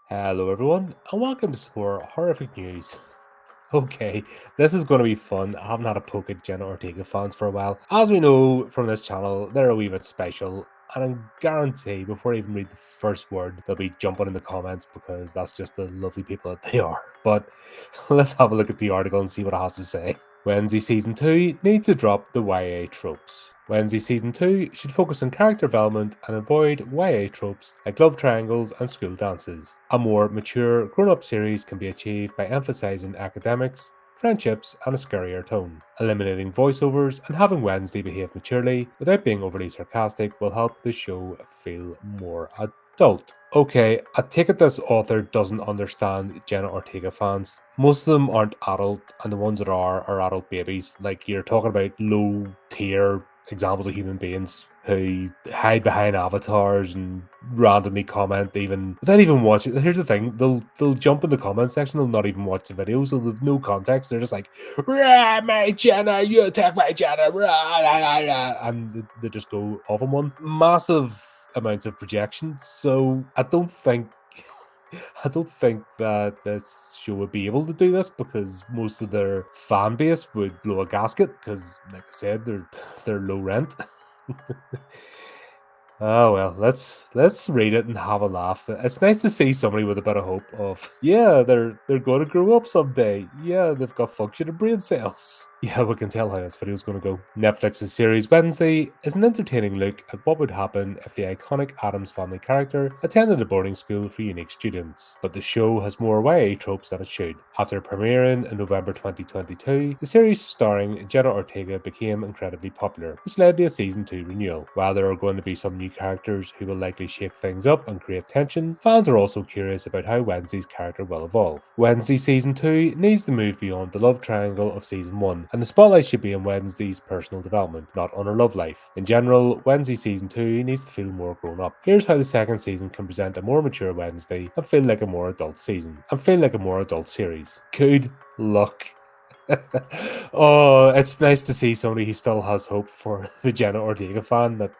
Hello, everyone, and welcome to some more horrific news. Okay, this is going to be fun. I haven't had a poke at Jenna Ortega fans for a while. As we know from this channel, they're a wee bit special, and I guarantee before I even read the first word, they'll be jumping in the comments because that's just the lovely people that they are. But let's have a look at the article and see what it has to say. Wednesday Season 2 needs to drop the YA tropes. Wednesday Season 2 should focus on character development and avoid YA tropes like love triangles and school dances. A more mature, grown-up series can be achieved by emphasizing academics, friendships, and a scarier tone. Eliminating voiceovers and having Wednesday behave maturely without being overly sarcastic will help the show feel more adult. Okay, I take it this author doesn't understand Jenna Ortega fans. Most of them aren't adult, and the ones that are adult babies. Like, you're talking about low tier examples of human beings who hide behind avatars and randomly comment even without even watching. Here's the thing: they'll jump in the comment section. They'll not even watch the video, so they've no context. They're just like, "Rah, my Jenna, you attack my Jenna," rah, rah, rah, rah," and they just go off on one. Massive amounts of projection. So I don't think that this show would be able to do this because most of their fan base would blow a gasket because, like I said, they're low rent. Oh well, let's read it and have a laugh. It's nice to see somebody with a bit of hope of yeah, they're going to grow up someday. Yeah, they've got functioning brain cells. Yeah, we can tell how this video's going to go. Netflix's series Wednesday is an entertaining look at what would happen if the iconic Addams Family character attended a boarding school for unique students. But the show has more YA tropes than it should. After premiering in November 2022, the series starring Jenna Ortega became incredibly popular, which led to a season 2 renewal. While there are going to be some new characters who will likely shake things up and create tension, fans are also curious about how Wednesday's character will evolve. Wednesday Season 2 needs to move beyond the love triangle of Season 1, and the spotlight should be on Wednesday's personal development, not on her love life. In general, Wednesday Season 2 needs to feel more grown up. Here's how the second season can present a more mature Wednesday and feel like a more adult season, and feel like a more adult series. Good luck. Oh, it's nice to see somebody who still has hope for the Jenna Ortega fan that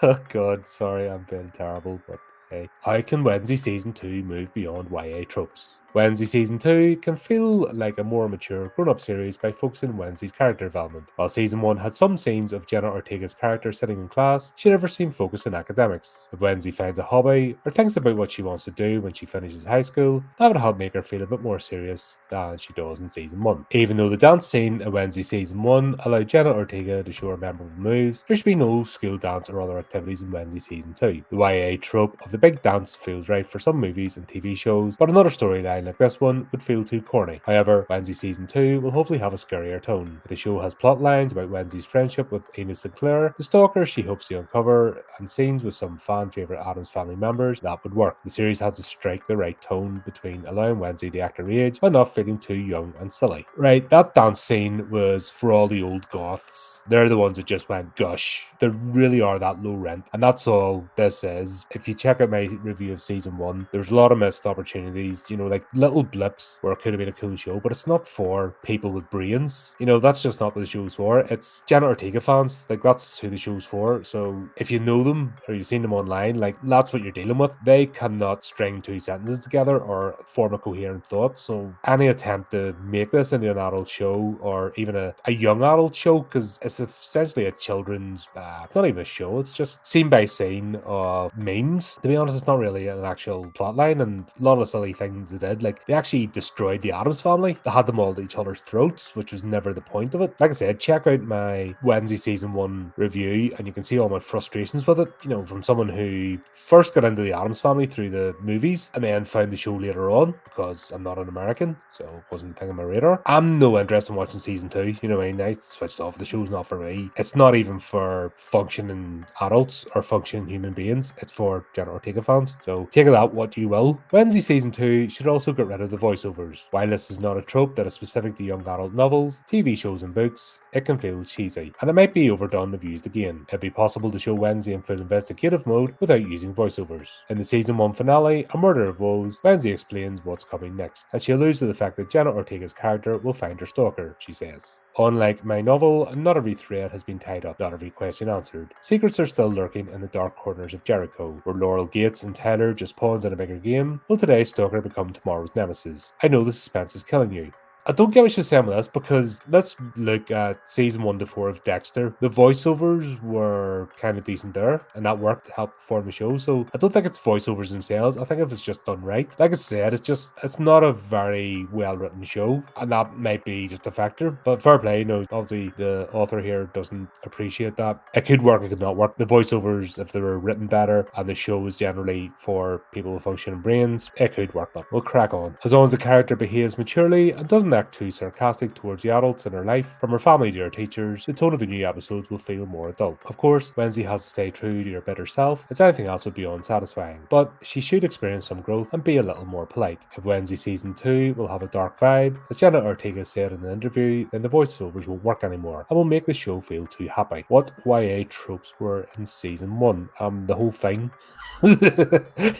oh god, sorry, I'm being terrible, but hey. How can Wednesday Season 2 move beyond YA tropes? Wednesday Season 2 can feel like a more mature, grown-up series by focusing on Wednesday's character development. While Season 1 had some scenes of Jenna Ortega's character sitting in class, she never seemed focused on academics. If Wednesday finds a hobby, or thinks about what she wants to do when she finishes high school, that would help make her feel a bit more serious than she does in Season 1. Even though the dance scene in Wednesday Season 1 allowed Jenna Ortega to show her memorable moves, there should be no school dance or other activities in Wednesday Season 2. The YA trope of the big dance feels right for some movies and TV shows, but another storyline like this one would feel too corny. However, Wednesday Season 2 will hopefully have a scarier tone. If the show has plot lines about Wednesday's friendship with Enid Sinclair, the stalker she hopes to uncover, and scenes with some fan favourite Addams Family members, that would work. The series has to strike the right tone between allowing Wednesday to act her age but not feeling too young and silly. Right, that dance scene was for all the old goths. They're the ones that just went gush. They really are that low rent, and that's all this is. If you check out my review of Season 1, there's a lot of missed opportunities, like little blips where it could have been a cool show, but it's not for people with brains. That's just not what the show's for. It's Jenna Ortega fans. Like, that's who the show's for. So if you know them or you've seen them online, like, that's what you're dealing with. They cannot string two sentences together or form a coherent thought. So any attempt to make this into an adult show or even a young adult show, because it's essentially a children's, it's not even a show, it's just scene by scene of memes. To be honest, it's not really an actual plotline, and a lot of silly things they did. Like, they actually destroyed the Addams Family. They had them all at each other's throats, which was never the point of it. Like I said, check out my Wednesday Season 1 review and you can see all my frustrations with it. From someone who first got into the Addams Family through the movies and then found the show later on because I'm not an American, so it wasn't a thing on my radar. I'm no interest in watching Season 2. You know what I mean? I switched off. The show's not for me. It's not even for functioning adults or functioning human beings. It's for Jenna Ortega fans. So take of that what you will. Wednesday Season 2 should also get rid of the voiceovers. While this is not a trope that is specific to young adult novels, TV shows and books, it can feel cheesy, and it might be overdone if used again. It'd be possible to show Wednesday in full investigative mode without using voiceovers. In the Season 1 finale, A Murder of Woes, Wednesday explains what's coming next, and she alludes to the fact that Jenna Ortega's character will find her stalker, she says. Unlike my novel, not every thread has been tied up, not every question answered. Secrets are still lurking in the dark corners of Jericho. Were Laurel Gates and Tyler just pawns in a bigger game? Will today's stalker become tomorrow's nemesis? I know the suspense is killing you. I don't get what you're saying with this, because let's look at season 1 to 4 of Dexter. The voiceovers were kind of decent there, and that worked to help form the show. So I don't think it's voiceovers themselves. I think if it's just done right, like I said, it's not a very well written show, and that might be just a factor. But fair play, no, obviously the author here doesn't appreciate that. It could work, it could not work. The voiceovers, if they were written better, and the show was generally for people with functioning brains, it could work. But we'll crack on. As long as the character behaves maturely and doesn't act too sarcastic towards the adults in her life, from her family to her teachers, the tone of the new episodes will feel more adult. Of course, Wednesday has to stay true to her better self, as anything else would be unsatisfying, but she should experience some growth and be a little more polite. If Wednesday season 2 will have a dark vibe, as Jenna Ortega said in the interview, then the voiceovers won't work anymore and will make the show feel too happy. What YA tropes were in season 1? The whole thing.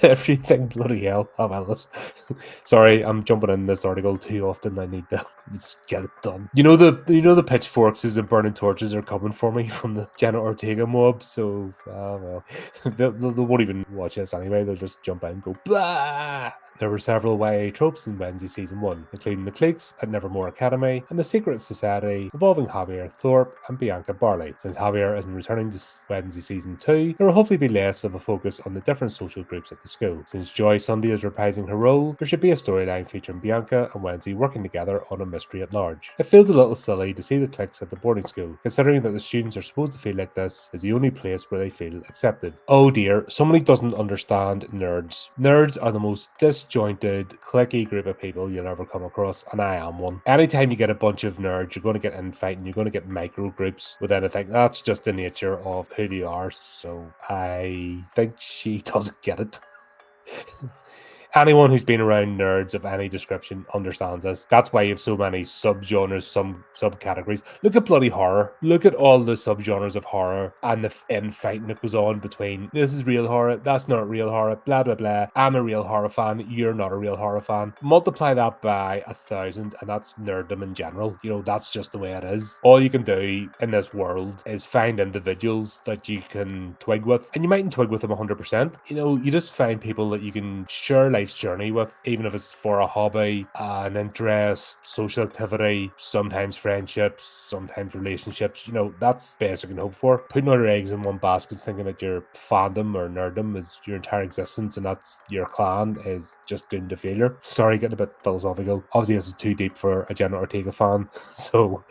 Everything, bloody hell. I'm endless. Sorry, I'm jumping in this article too often. I need to just get it done. You know the pitchforks and burning torches are coming for me from the Jenna Ortega mob. So well, they won't even watch this anyway. They'll just jump in and go blah. There were several YA tropes in Wednesday season 1, including the cliques at Nevermore Academy and the secret society involving Javier Thorpe and Bianca Barley. Since Javier isn't returning to Wednesday season 2, there will hopefully be less of a focus on the different social groups at the school. Since Joy Sunday is reprising her role, there should be a storyline featuring Bianca and Wednesday working together on a mystery at large. It feels a little silly to see the cliques at the boarding school, considering that the students are supposed to feel like this is the only place where they feel accepted. Oh dear, somebody doesn't understand nerds. Nerds are the most disjointed, cliquey group of people you'll ever come across, and I am one. Anytime you get a bunch of nerds, you're going to get infighting, you're going to get micro groups with anything. That's just the nature of who they are, so I think she doesn't get it. Anyone who's been around nerds of any description understands this. That's why you have so many subgenres, some subcategories. Look at bloody horror. Look at all the subgenres of horror and the infighting that goes on between this is real horror, that's not real horror, blah blah blah. I'm a real horror fan, you're not a real horror fan. Multiply that by 1,000 and that's nerddom in general. You know, that's just the way it is. All you can do in this world is find individuals that you can twig with, and you mightn't twig with them 100%. You know, you just find people that you can share life's journey with, even if it's for a hobby, an interest, social activity, sometimes friendships, sometimes relationships. You know, that's best you can hope for. Putting all your eggs in one basket, thinking that your fandom or nerddom is your entire existence and that's your clan, is just doomed to failure. Sorry, getting a bit philosophical. Obviously, this is too deep for a Jenna Ortega fan, so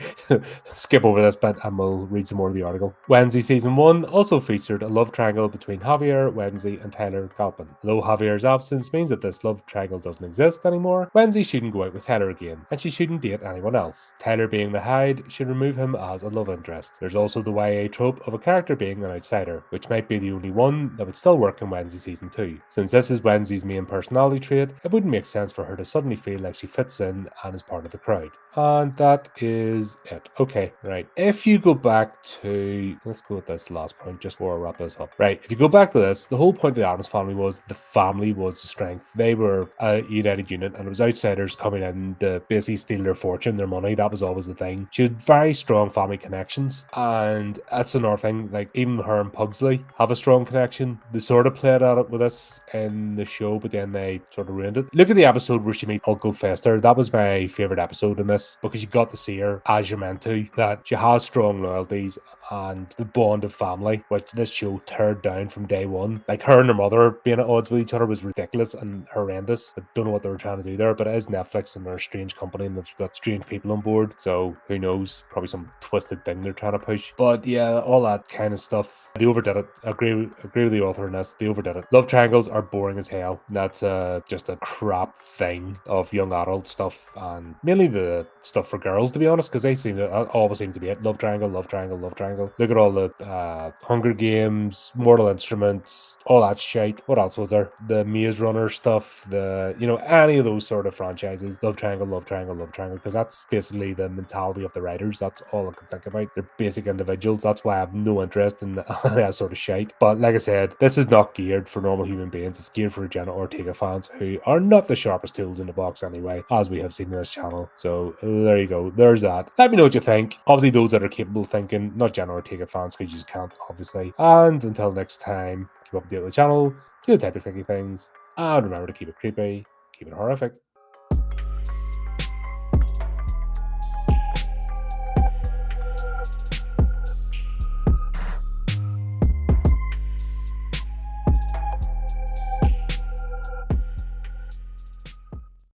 skip over this bit and we'll read some more of the article. Wednesday season 1 also featured a love triangle between Javier, Wednesday, and Tyler Galpin. Though Javier's absence means that this love triangle doesn't exist anymore, Wednesday shouldn't go out with Tyler again, and she shouldn't date anyone else. Tyler being the Hyde should remove him as a love interest. There's also the YA trope of a character being an outsider, which might be the only one that would still work in Wednesday season 2. Since this is Wednesday's main personality trait, it wouldn't make sense for her to suddenly feel like she fits in and is part of the crowd. And that is it. Okay, right. If you go back to, let's go with this last point just before I wrap this up. Right, if you go back to this, the whole point of the Addams family was the family was the strength. They were a united unit, and it was outsiders coming in to basically steal their fortune, their money. That was always the thing. She had very strong family connections, and that's another thing. Like, even her and Pugsley have a strong connection. They sort of played at it with us in the show, but then they sort of ruined it. Look at the episode where she meets Uncle Fester. That was my favorite episode in this, because you got to see her as you're meant to, that she has strong loyalties and the bond of family, which this show teared down from day one. Like, her and her mother being at odds with each other was ridiculous and horrendous. I don't know what they were trying to do there, but it is Netflix and they're a strange company and they've got strange people on board, so who knows, probably some twisted thing they're trying to push. But yeah, all that kind of stuff, they overdid it. I agree with the author in this, they overdid it. Love triangles are boring as hell. That's just a crap thing of young adult stuff, and mainly the stuff for girls, to be honest, because they always seem to be it. Love triangle, love triangle, love triangle. Look at all the Hunger Games, Mortal Instruments, all that shite. What else was there? The Maze Runner stuff. stuff, any of those sort of franchises, love triangle, love triangle, love triangle, because that's basically the mentality of the writers. That's all I can think about. They're basic individuals. That's why I have no interest in that sort of shite. But like I said, this is not geared for normal human beings. It's geared for Jenna Ortega fans who are not the sharpest tools in the box anyway, as we have seen in this channel. So there you go. There's that. Let me know what you think. Obviously, those that are capable of thinking, not Jenna Ortega fans, because you just can't, obviously. And until next time, keep up to date with the channel, do the type of clicky things, and remember to keep it creepy, keep it horrific.